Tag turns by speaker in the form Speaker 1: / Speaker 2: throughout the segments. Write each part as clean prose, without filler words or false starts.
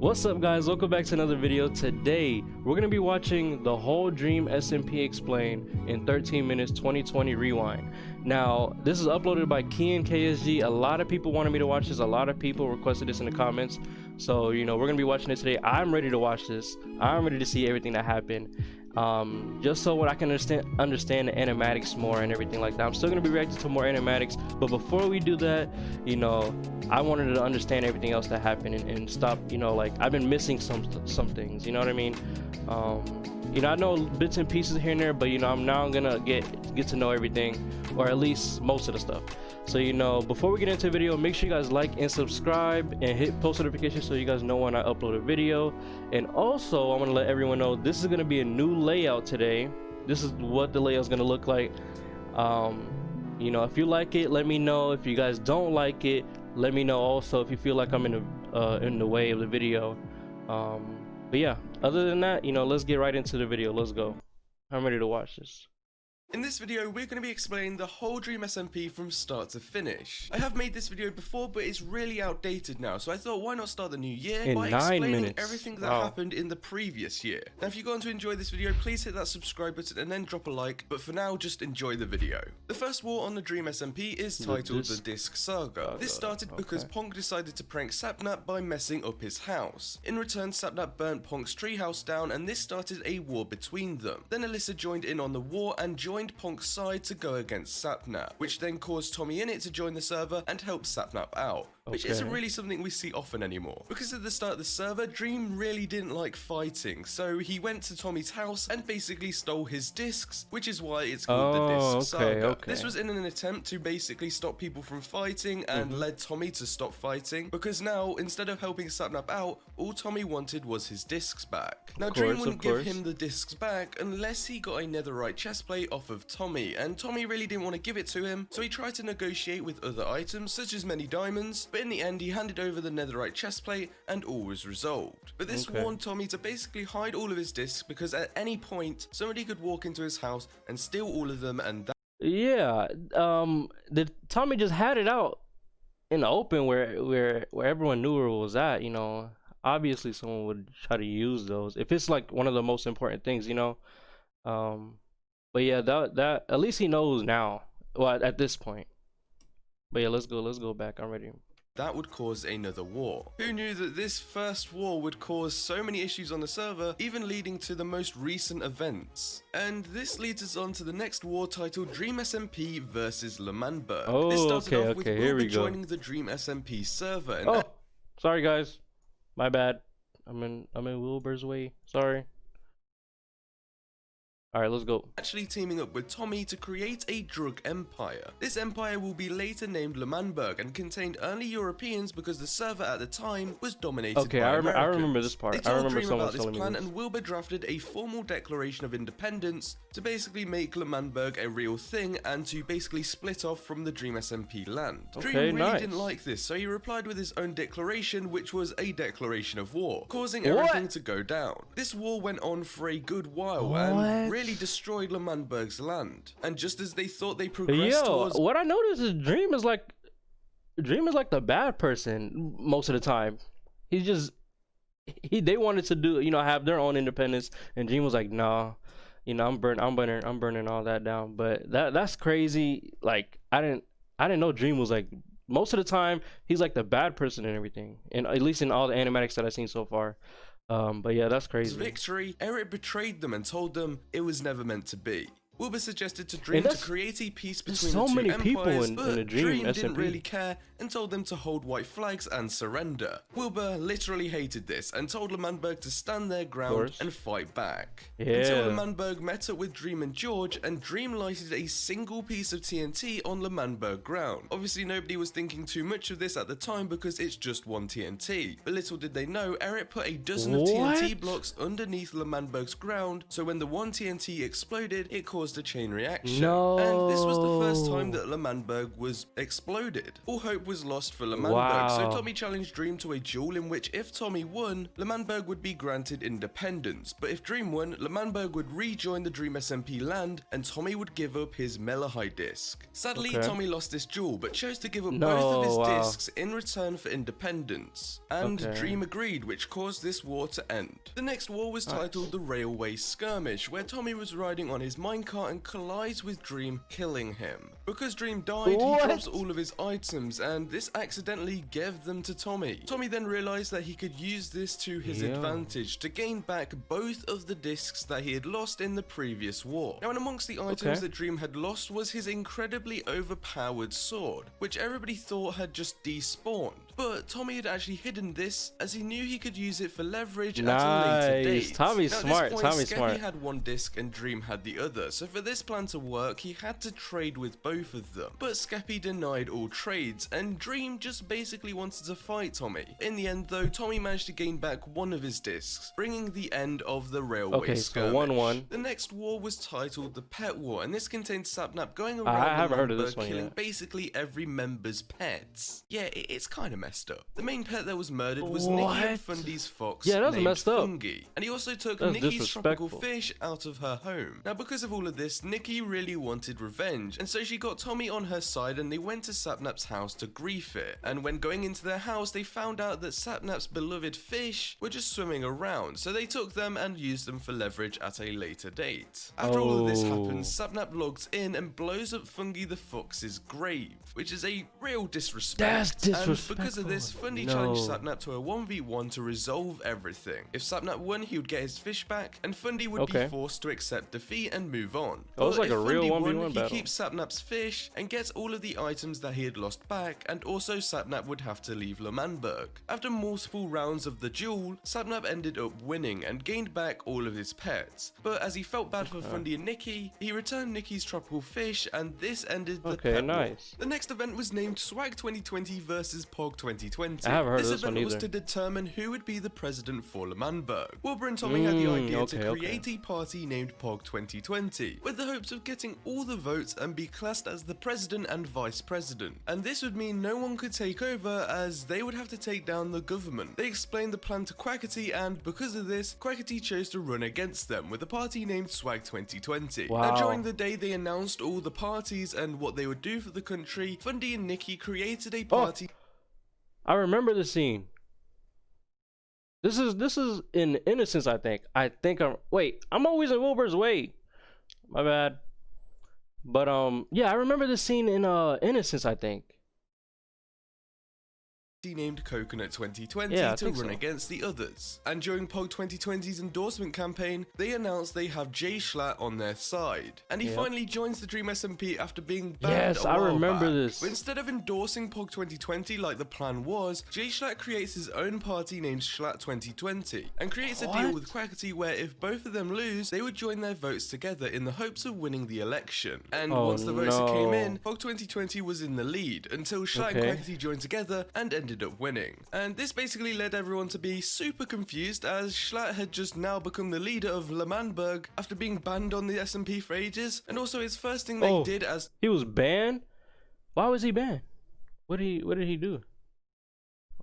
Speaker 1: What's up guys, welcome back to another video. Today we're going to be watching the whole Dream SMP explained in 13 minutes 2020 rewind. Now this is uploaded by Kian KSG. A lot of people wanted me to watch this, a lot of people requested this in the comments, so we're going to be watching it today. I'm ready to watch this. I'm ready to see everything that happened, just so I can understand the animatics more and everything like that. I'm still going to be reacting to more animatics, but before we do that, I wanted to understand everything else that happened and stop, like I've been missing some things, you know what I mean? I know bits and pieces here and there, but I'm now gonna get to know everything, or at least most of the stuff. So before we get into the video, make sure you guys like and subscribe and hit post notifications so you guys know when I upload a video. And also I want to let everyone know this is going to be a new layout today. This is what the layout is going to look like. If you like it, let me know. If you guys don't like it, let me know also. If you feel like I'm in the way of the video, but yeah, other than that, let's get right into the video. Let's go. I'm ready to watch this.
Speaker 2: In this video, we're going to be explaining the whole Dream SMP from start to finish. I have made this video before, but it's really outdated now, so I thought why not start the new year by explaining everything that happened in the previous year. Now if you're going to enjoy this video, please hit that subscribe button and then drop a like, but for now, just enjoy the video. The first war on the Dream SMP is titled the Disc Saga. This started because Ponk decided to prank Sapnap by messing up his house. In return, Sapnap burnt Ponk's treehouse down, and this started a war between them. Then Alyssa joined in on the war and joined Ponk's side to go against Sapnap, which then caused Tommy Innit to join the server and help Sapnap out, which isn't really something we see often anymore. Because at the start of the server, Dream really didn't like fighting, so he went to Tommy's house and basically stole his discs, which is why it's called the Disc Saga. This was in an attempt to basically stop people from fighting and led Tommy to stop fighting, because now, instead of helping Sapnap out, all Tommy wanted was his discs back. Now Dream wouldn't give him the discs back unless he got a netherite chestplate off of Tommy, and Tommy really didn't want to give it to him, so he tried to negotiate with other items such as many diamonds, but in the end he handed over the netherite chestplate and all was resolved. But this warned Tommy to basically hide all of his discs, because at any point somebody could walk into his house and steal all of them, and Tommy just had it out in the open where everyone knew where it was at. Obviously someone would try to use those if it's like one of the most important things, but yeah, that at least he knows now, well, at this point. But yeah, let's go back. I'm ready. That would cause another war. Who knew that this first war would cause so many issues on the server, even leading to the most recent events? And this leads us on to the next war, titled Dream SMP versus L'Manberg. This started off with Wilbur joining the Dream SMP server. And
Speaker 1: sorry guys, my bad. I'm in Wilbur's way. Sorry. Alright, let's go.
Speaker 2: Actually teaming up with Tommy to create a drug empire. This empire will be later named L'Manberg and contained only Europeans because the server at the time was dominated by Americans.
Speaker 1: I remember this part.
Speaker 2: They told Dream about this plan, and Wilbur drafted a formal declaration of independence to basically make L'Manberg a real thing and to basically split off from the Dream SMP land. Dream really didn't like this, so he replied with his own declaration, which was a declaration of war, causing everything to go down. This war went on for a good while and really destroyed L'Manberg's land. And just as they thought they progressed towards...
Speaker 1: what I noticed is Dream is like the bad person most of the time. He's just they wanted to do have their own independence, and Dream was like, nah, I'm burning all that down. But that's crazy. Like I didn't know Dream was like, most of the time he's like the bad person and everything, and at least in all the animatics that I've seen so far. But yeah, that's crazy.
Speaker 2: Victory, Eric betrayed them and told them it was never meant to be. Wilbur suggested to Dream to create a peace between the two empires, but Dream didn't really care and told them to hold white flags and surrender. Wilbur literally hated this and told L'Manberg to stand their ground and fight back. Until L'Manberg met up with Dream and George, and Dream lighted a single piece of TNT on L'Manberg ground. Obviously nobody was thinking too much of this at the time because it's just one TNT, but little did they know Eric put a dozen of TNT blocks underneath L'Manberg's ground, so when the one TNT exploded, it caused a chain reaction. And this was the first time that L'Manberg was exploded. All hope was lost for L'Manberg, so Tommy challenged Dream to a duel in which if Tommy won, L'Manberg would be granted independence, but if Dream won, L'Manberg would rejoin the Dream SMP land and Tommy would give up his Melahai disc. Sadly, Tommy lost this duel, but chose to give up both of his discs in return for independence. And Dream agreed, which caused this war to end. The next war was titled the Railway Skirmish, where Tommy was riding on his minecart and collides with Dream, killing him. Because Dream died, he drops all of his items, and this accidentally gave them to Tommy. Tommy then realized that he could use this to his advantage to gain back both of the discs that he had lost in the previous war. Now, and amongst the items that Dream had lost was his incredibly overpowered sword, which everybody thought had just despawned. But Tommy had actually hidden this, as he knew he could use it for leverage at a later date.
Speaker 1: Tommy's smart. Tommy's
Speaker 2: smart. Skeppy had one disc and Dream had the other, so for this plan to work, he had to trade with both of them. But Skeppy denied all trades, and Dream just basically wanted to fight Tommy. In the end, though, Tommy managed to gain back one of his discs, bringing the end of the Railway Skirmish.
Speaker 1: So 1-1.
Speaker 2: The next war was titled the Pet War, and this contained Sapnap going around the member, killing basically every member's pets. Yeah, it's kind of messed up. The main pet that was murdered was Nikki and Fundy's fox named Fungi, and he also took Nikki's tropical fish out of her home. Now, because of all of this, Nikki really wanted revenge, and so she got Tommy on her side and they went to Sapnap's house to grief it. And when going into their house, they found out that Sapnap's beloved fish were just swimming around, so they took them and used them for leverage at a later date. After all of this happens, Sapnap logs in and blows up Fungi the fox's grave, which is a real disrespect.
Speaker 1: That's disrespectful.
Speaker 2: And because of this, Fundy challenged Sapnap to a 1v1 to resolve everything. If Sapnap won, he would get his fish back, and Fundy would be forced to accept defeat and move on.
Speaker 1: It was like a real 1v1 battle.
Speaker 2: He keeps Sapnap's fish and gets all of the items that he had lost back, and also Sapnap would have to leave L'Manberg. After multiple rounds of the duel, Sapnap ended up winning and gained back all of his pets. But as he felt bad for Fundy and Nikki, he returned Nikki's tropical fish, and this ended the pet war. The next event was named Swag 2020 versus Pog 2020.
Speaker 1: I haven't heard
Speaker 2: this
Speaker 1: of this one
Speaker 2: event was
Speaker 1: either.
Speaker 2: to determine who would be the president for L'Manberg. Wilbur and Tommy had the idea to create a party named Pog 2020, with the hopes of getting all the votes and be classed as the president and vice president. And this would mean no one could take over, as they would have to take down the government. They explained the plan to Quackity, and because of this, Quackity chose to run against them with a party named Swag 2020. Now, during the day they announced all the parties and what they would do for the country. Fundy and Nikki created a party.
Speaker 1: I remember the scene. This is in Innocence, I think. I'm always in Wilbur's way. My bad. But yeah, I remember the scene in Innocence, I think.
Speaker 2: Named Coconut 2020 to run against the others. And during Pog 2020's endorsement campaign, they announced they have Jay Schlatt on their side. And he finally joins the Dream SMP after being banned a while
Speaker 1: I remember
Speaker 2: back.
Speaker 1: this.
Speaker 2: But instead of endorsing Pog 2020 like the plan was, Jay Schlatt creates his own party named Schlatt 2020 and creates a deal with Quackity where if both of them lose, they would join their votes together in the hopes of winning the election. And once the votes came in, Pog 2020 was in the lead until Schlatt and Quackity joined together and ended up winning. And this basically led everyone to be super confused, as Schlatt had just now become the leader of L'Manberg after being banned on the SMP for ages, and also his first thing they did as
Speaker 1: he was banned. Why was he banned? What did he do?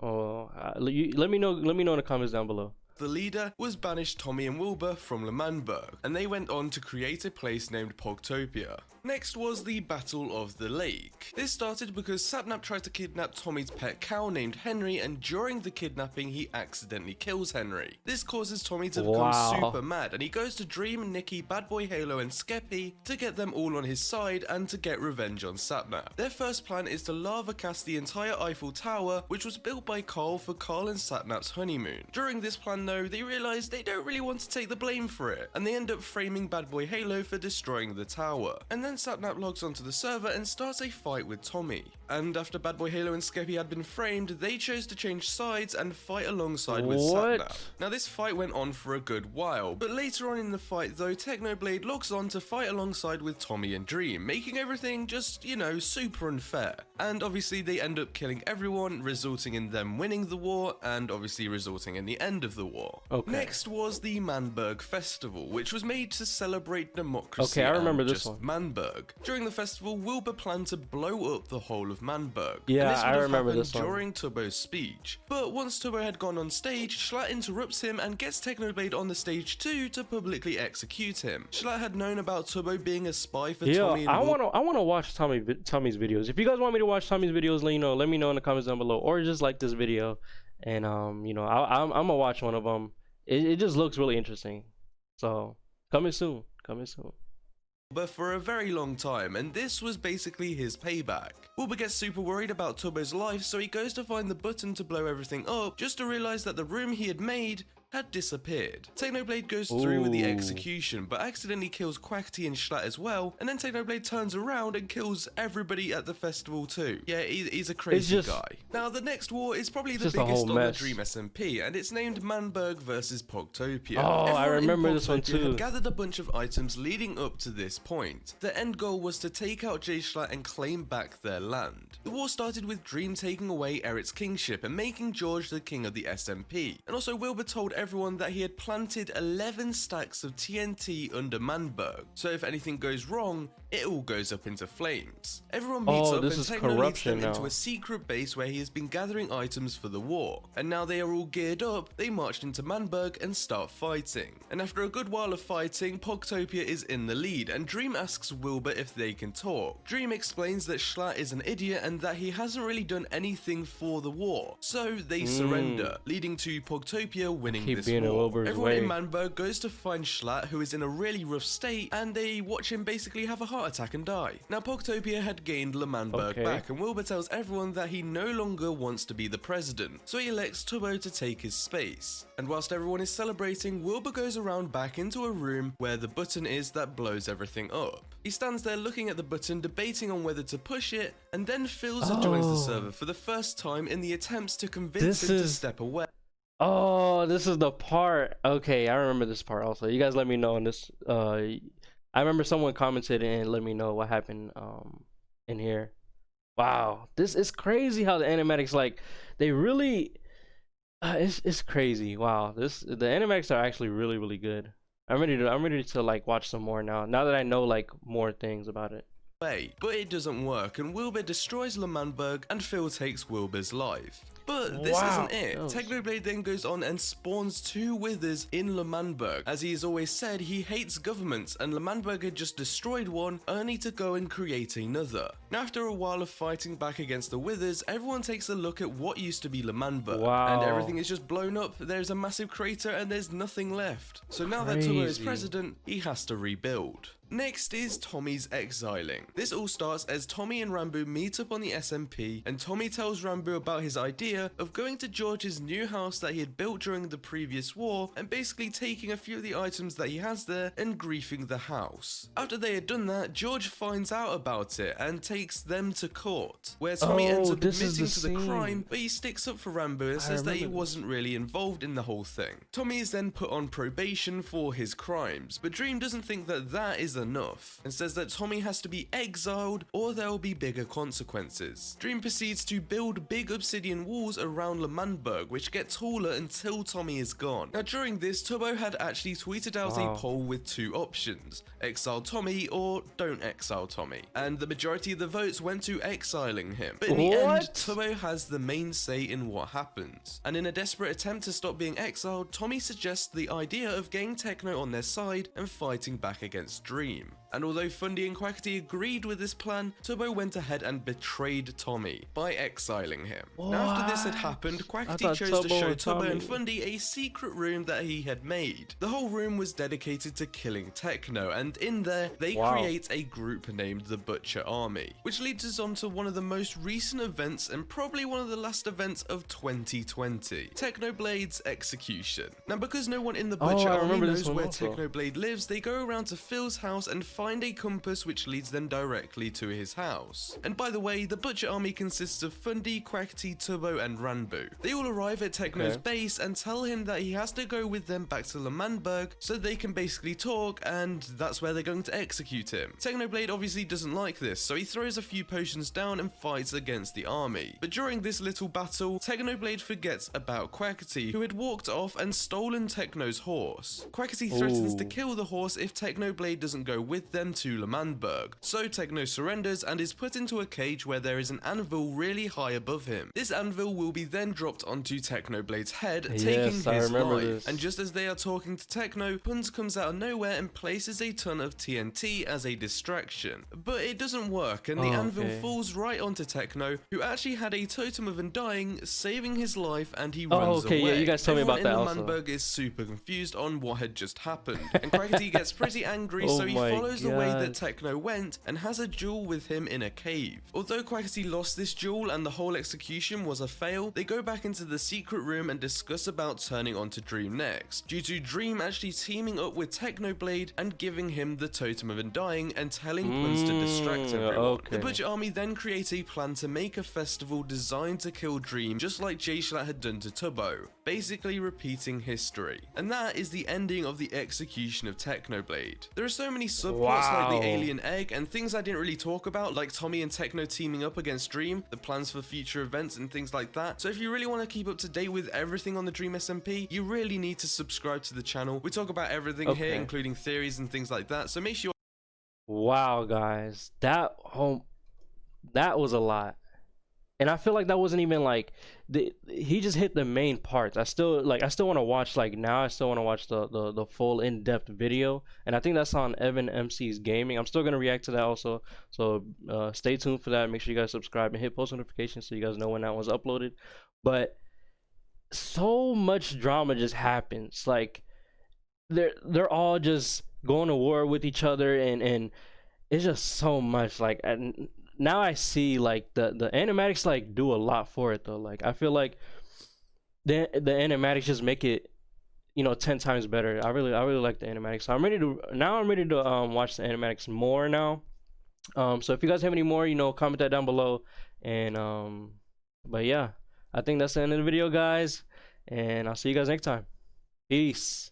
Speaker 1: Let me know in the comments down below.
Speaker 2: The leader was banished Tommy and Wilbur from L'Manberg, and they went on to create a place named Pogtopia. Next was the Battle of the Lake. This started because Sapnap tried to kidnap Tommy's pet cow named Henry, and during the kidnapping he accidentally kills Henry. This causes Tommy to become super mad, and he goes to Dream, Nikki, Bad Boy Halo and Skeppy to get them all on his side and to get revenge on Sapnap. Their first plan is to lava cast the entire Eiffel Tower, which was built by Carl for Carl and Sapnap's honeymoon. During this plan though, they realize they don't really want to take the blame for it, and they end up framing Bad Boy Halo for destroying the tower. And then Sapnap logs onto the server and starts a fight with Tommy. And after Bad Boy Halo and Skeppy had been framed, they chose to change sides and fight alongside with Sapnap. Now this fight went on for a good while, but later on in the fight though, Technoblade logs on to fight alongside with Tommy and Dream, making everything just, you know, super unfair. And obviously they end up killing everyone, resulting in them winning the war, and obviously resulting in the end of the war. Next was the Manberg Festival, which was made to celebrate democracy.
Speaker 1: I remember this one.
Speaker 2: Manberg. Manberg. During the festival, Wilbur planned to blow up the whole of Manberg.
Speaker 1: Yeah,
Speaker 2: and this would
Speaker 1: I
Speaker 2: have
Speaker 1: remember
Speaker 2: happened
Speaker 1: this one.
Speaker 2: during Tubbo's speech. But once Tubbo had gone on stage, Schlatt interrupts him and gets Technoblade on the stage too to publicly execute him. Schlatt had known about Tubbo being a spy for Tommy and
Speaker 1: I wanna watch Tommy's videos. If you guys want me to watch Tommy's videos, let me know in the comments down below, or just like this video, and I'm gonna watch one of them. It just looks really interesting. So coming soon.
Speaker 2: But for a very long time, and this was basically his payback. Wilbur gets super worried about Tubbo's life, so he goes to find the button to blow everything up, just to realize that the room he had made had disappeared. Technoblade goes through with the execution, but accidentally kills Quackity and Schlatt as well, and then Technoblade turns around and kills everybody at the festival too. Yeah, he's a crazy guy. Now, the next war is probably the biggest on the Dream SMP, and it's named Manberg vs. Pogtopia.
Speaker 1: Oh, I remember this one too.
Speaker 2: Had gathered a bunch of items leading up to this point. The end goal was to take out J Schlatt and claim back their land. The war started with Dream taking away Eric's kingship and making George the king of the SMP, and also Wilbur told everyone that he had planted 11 stacks of TNT under Manberg, so if anything goes wrong, it all goes up into flames. Everyone meets up and Techno leads them into a secret base where he has been gathering items for the war, and now they are all geared up, they marched into Manberg and start fighting. And after a good while of fighting, Pogtopia is in the lead, and Dream asks Wilbur if they can talk. Dream explains that Schlatt is an idiot and that he hasn't really done anything for the war, so they surrender, leading to Pogtopia winning this war. Everyone in Manberg goes to find Schlatt, who is in a really rough state, and they watch him basically have a heart attack and die. Now, Pogtopia had gained Le Manberg back, and Wilbur tells everyone that he no longer wants to be the president, so he elects Tubbo to take his space. And whilst everyone is celebrating, Wilbur goes around back into a room where the button is that blows everything up. He stands there looking at the button, debating on whether to push it, and then Philza joins the server for the first time in the attempts to convince him to step away.
Speaker 1: Oh, this is the part. Okay, I remember this part also. You guys let me know on this. I remember someone commented and let me know what happened in here. Wow, this is crazy how the animatics, like, they really it's crazy. Wow, the animatics are actually really good. I'm ready to like watch some more now that I know like more things about it.
Speaker 2: But it doesn't work, and Wilbur destroys Le Manberg, and Phil takes Wilbur's life. But this isn't it. Technoblade then goes on and spawns 2 withers in Le Manberg. As he has always said, he hates governments, and Le Manberg had just destroyed one, only to go and create another. Now, after a while of fighting back against the withers, everyone takes a look at what used to be Le Manberg, and everything is just blown up. There's a massive crater, and there's nothing left. So now that Tubbo is president, he has to rebuild. Next is Tommy's exiling. This all starts as Tommy and Rambo meet up on the SMP, and Tommy tells Rambo about his idea of going to George's new house that he had built during the previous war, and basically taking a few of the items that he has there and griefing the house. After they had done that, George finds out about it and takes them to court, where Tommy ends up admitting to the crime, but he sticks up for Rambo and says that he wasn't really involved in the whole thing. Tommy is then put on probation for his crimes, but Dream doesn't think that that is enough, and says that Tommy has to be exiled or there will be bigger consequences. Dream proceeds to build big obsidian walls around Le Manberg, which get taller until Tommy is gone. Now, during this, Tubbo had actually tweeted out a poll with 2 options: exile Tommy or don't exile Tommy, and the majority of the votes went to exiling him. But in the end, Tubbo has the main say in what happens, and in a desperate attempt to stop being exiled, Tommy suggests the idea of getting Techno on their side and fighting back against Dream. And although Fundy and Quackity agreed with this plan, Tubbo went ahead and betrayed Tommy by exiling him. Now, after this had happened, Quackity chose to show Tubbo and Fundy a secret room that he had made. The whole room was dedicated to killing Techno, and in there, they create a group named the Butcher Army, which leads us on to one of the most recent events and probably one of the last events of 2020, Technoblade's execution. Now, because no one in the Butcher Army knows where Technoblade lives, they go around to Phil's house and find a compass which leads them directly to his house. And by the way, the Butcher Army consists of Fundy, Quackity, Tubbo, and Ranboo. They all arrive at Techno's base and tell him that he has to go with them back to Le Manberg so they can basically talk, and that's where they're going to execute him. Technoblade obviously doesn't like this, so he throws a few potions down and fights against the army. But during this little battle, Technoblade forgets about Quackity, who had walked off and stolen Techno's horse. Quackity threatens to kill the horse if Technoblade doesn't go with with them to L'Manberg. So Techno surrenders and is put into a cage where there is an anvil really high above him. This anvil will be then dropped onto Technoblade's head, taking his life. And just as they are talking to Techno, Punz comes out of nowhere and places a ton of TNT as a distraction. But it doesn't work, and the anvil falls right onto Techno, who actually had a totem of undying, saving his life, and he runs away.
Speaker 1: Yeah, you guys told me about that also.
Speaker 2: L'Manberg is super confused on what had just happened, and Quackity gets pretty angry, so he follows the way that Techno went and has a duel with him in a cave. Although Quackity lost this duel and the whole execution was a fail, they go back into the secret room and discuss about turning onto Dream next, due to Dream actually teaming up with Technoblade and giving him the totem of undying and telling Punz to distract everyone. The Butcher Army then create a plan to make a festival designed to kill Dream, just like J-Schlatt had done to Tubbo, basically repeating history. And that is the ending of the execution of Technoblade. There are so many subplots like the alien egg and things I didn't really talk about, like Tommy and Techno teaming up against Dream, the plans for future events and things like that. So if you really want to keep up to date with everything on the Dream SMP, you really need to subscribe to the channel. We talk about everything here, including theories and things like that, so make sure.
Speaker 1: Wow, guys, that was a lot, and I feel like that wasn't even like he just hit the main parts. I still want to watch, like, now I still want to watch the full in-depth video, and I think that's on Evan MC's Gaming. I'm still gonna react to that also, so stay tuned for that. Make sure you guys subscribe and hit post notifications so you guys know when that was uploaded. But so much drama just happens, like they're all just going to war with each other, and it's just so much, like, and now I see, like, the animatics, like, do a lot for it though. Like, I feel like the animatics just make it, you know, 10 times better. I really like the animatics, so I'm ready to watch the animatics more now. So if you guys have any more, you know, comment that down below. And but yeah, I think that's the end of the video, guys, and I'll see you guys next time. Peace.